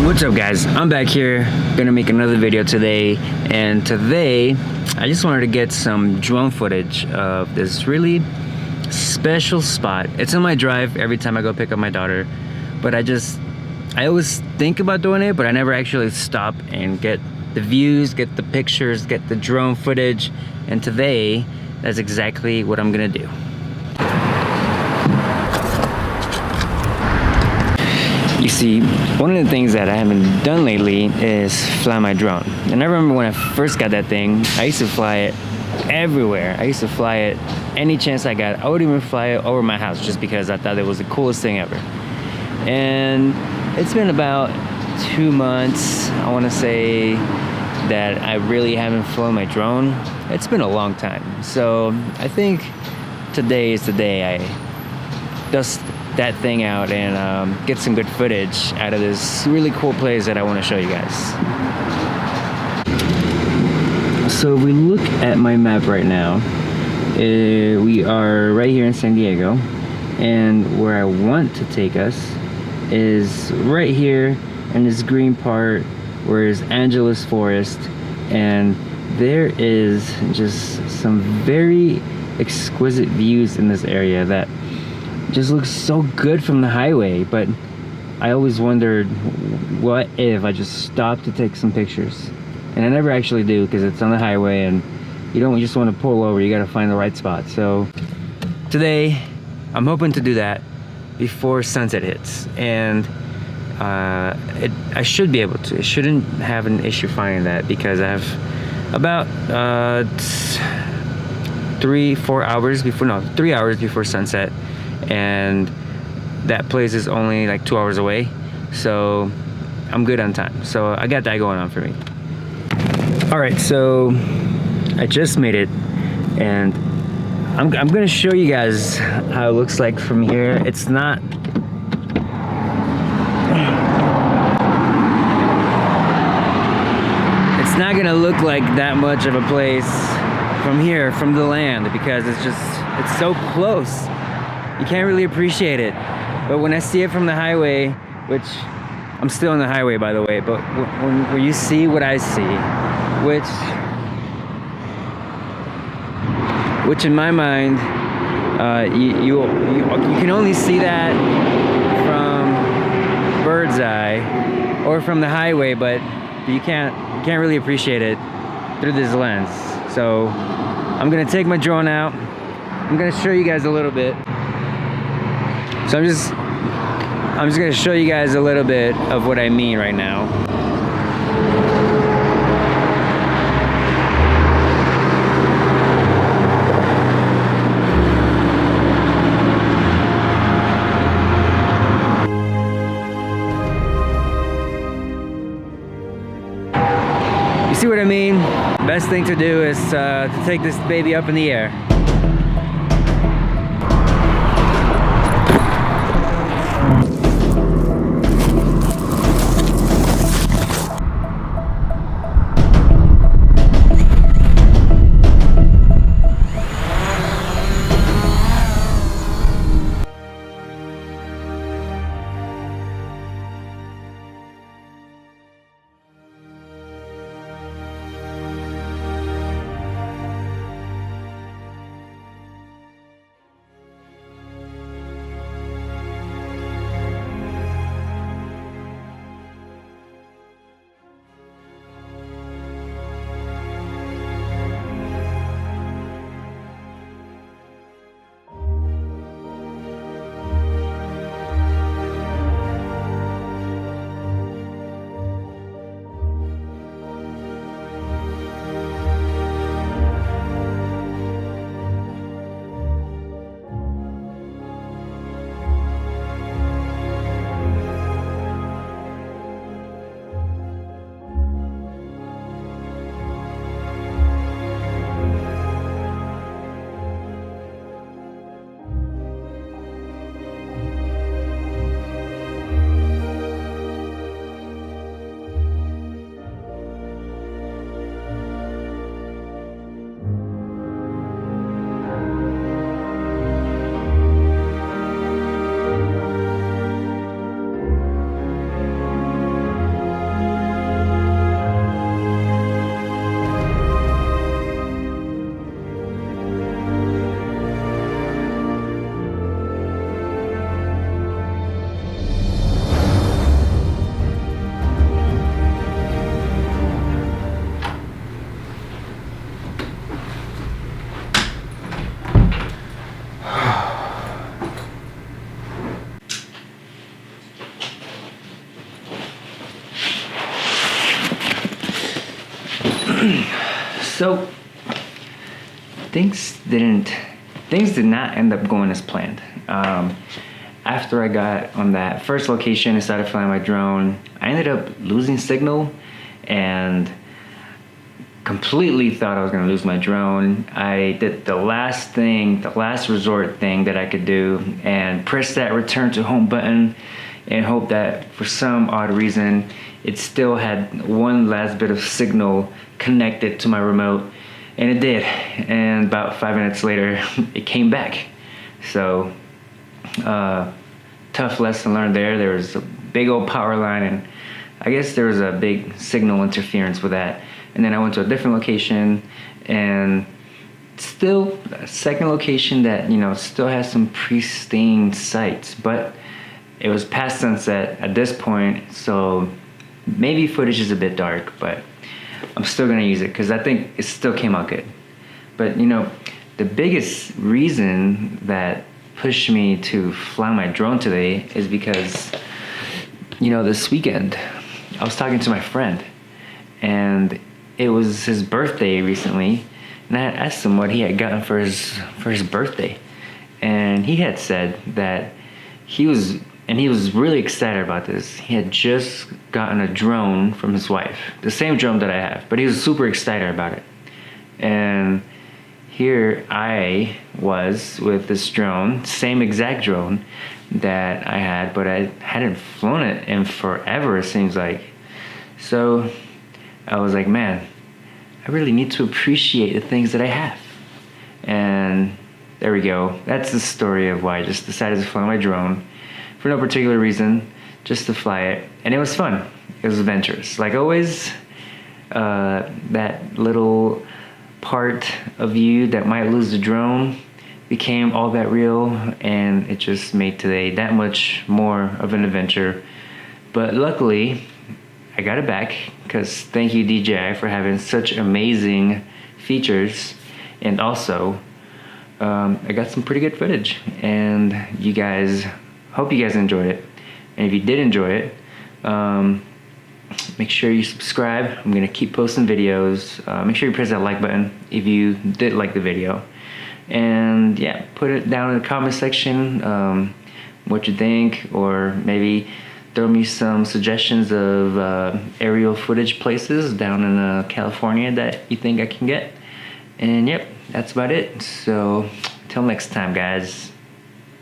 What's up guys, I'm back here gonna make another video today, and today I just wanted to get some drone footage of this really special spot. It's on my drive every time I go pick up my daughter, but I always think about doing it, but I never actually stop and get the views, get the pictures, get the drone footage. And today that's exactly what I'm gonna do. You see, one of the things that I haven't done lately is fly my drone. And I remember when I first got that thing, I used to fly it everywhere. I used to fly it any chance I got. I would even fly it over my house just because I thought it was the coolest thing ever. And it's been about 2 months, I want to say, that I really haven't flown my drone. It's been a long time. So I think today is the day I dust that thing out and get some good footage out of this really cool place that I want to show you guys. So if we look at my map right now, we are right here in San Diego, and where I want to take us is right here in this green part where is Angeles Forest, and there is just some very exquisite views in this area that just looks so good from the highway. But I always wondered, what if I just stopped to take some pictures? And I never actually do, because it's on the highway and you don't just want to pull over, you got to find the right spot. So today I'm hoping to do that before sunset hits, and I should be able to. I shouldn't have an issue finding that, because I have about 3 hours before sunset, and that place is only like 2 hours away, so I'm good on time. So I got that going on for me. All right, so I just made it, and I'm gonna show you guys how it looks like from here. It's not gonna look like that much of a place from here, from the land, because it's so close. You can't really appreciate it. But when I see it from the highway, which I'm still on the highway by the way, but when you see what I see, which in my mind, you can only see that from bird's eye or from the highway, but you can't really appreciate it through this lens. So I'm gonna take my drone out. I'm gonna show you guys a little bit. So I'm just gonna show you guys a little bit of what I mean right now. You see what I mean? Best thing to do is to take this baby up in the air. So things did not end up going as planned. After I got on that first location and started flying my drone, I ended up losing signal and completely thought I was going to lose my drone. I did the last resort thing that I could do, and press that return to home button and hope that for some odd reason it still had one last bit of signal connected to my remote, and it did. And about 5 minutes later it came back. So tough lesson learned there. There was a big old power line, and I guess there was a big signal interference with that. And then I went to a different location, and still a second location that, you know, still has some pristine sights, but it was past sunset at this point, so maybe footage is a bit dark, but I'm still gonna use it because I think it still came out good. But you know, the biggest reason that pushed me to fly my drone today is because, you know, this weekend I was talking to my friend, and it was his birthday recently, and I had asked him what he had gotten for his birthday, and he had said that he was really excited about this. He had just gotten a drone from his wife, the same drone that I have, but he was super excited about it. And here I was with this drone, same exact drone that I had, but I hadn't flown it in forever, it seems like. So I was like, man, I really need to appreciate the things that I have. And there we go. That's the story of why I just decided to fly my drone for no particular reason, just to fly it. And it was fun. It was adventurous. Like always, that little part of you that might lose the drone became all that real, and it just made today that much more of an adventure. But luckily, I got it back, because thank you DJI for having such amazing features, and also I got some pretty good footage, and hope you guys enjoyed it. And if you did enjoy it, make sure you subscribe. I'm gonna keep posting videos. Make sure you press that like button if you did like the video, and yeah, put it down in the comment section what you think, or maybe throw me some suggestions of aerial footage places down in California that you think I can get. And yep, that's about it. So till next time, guys.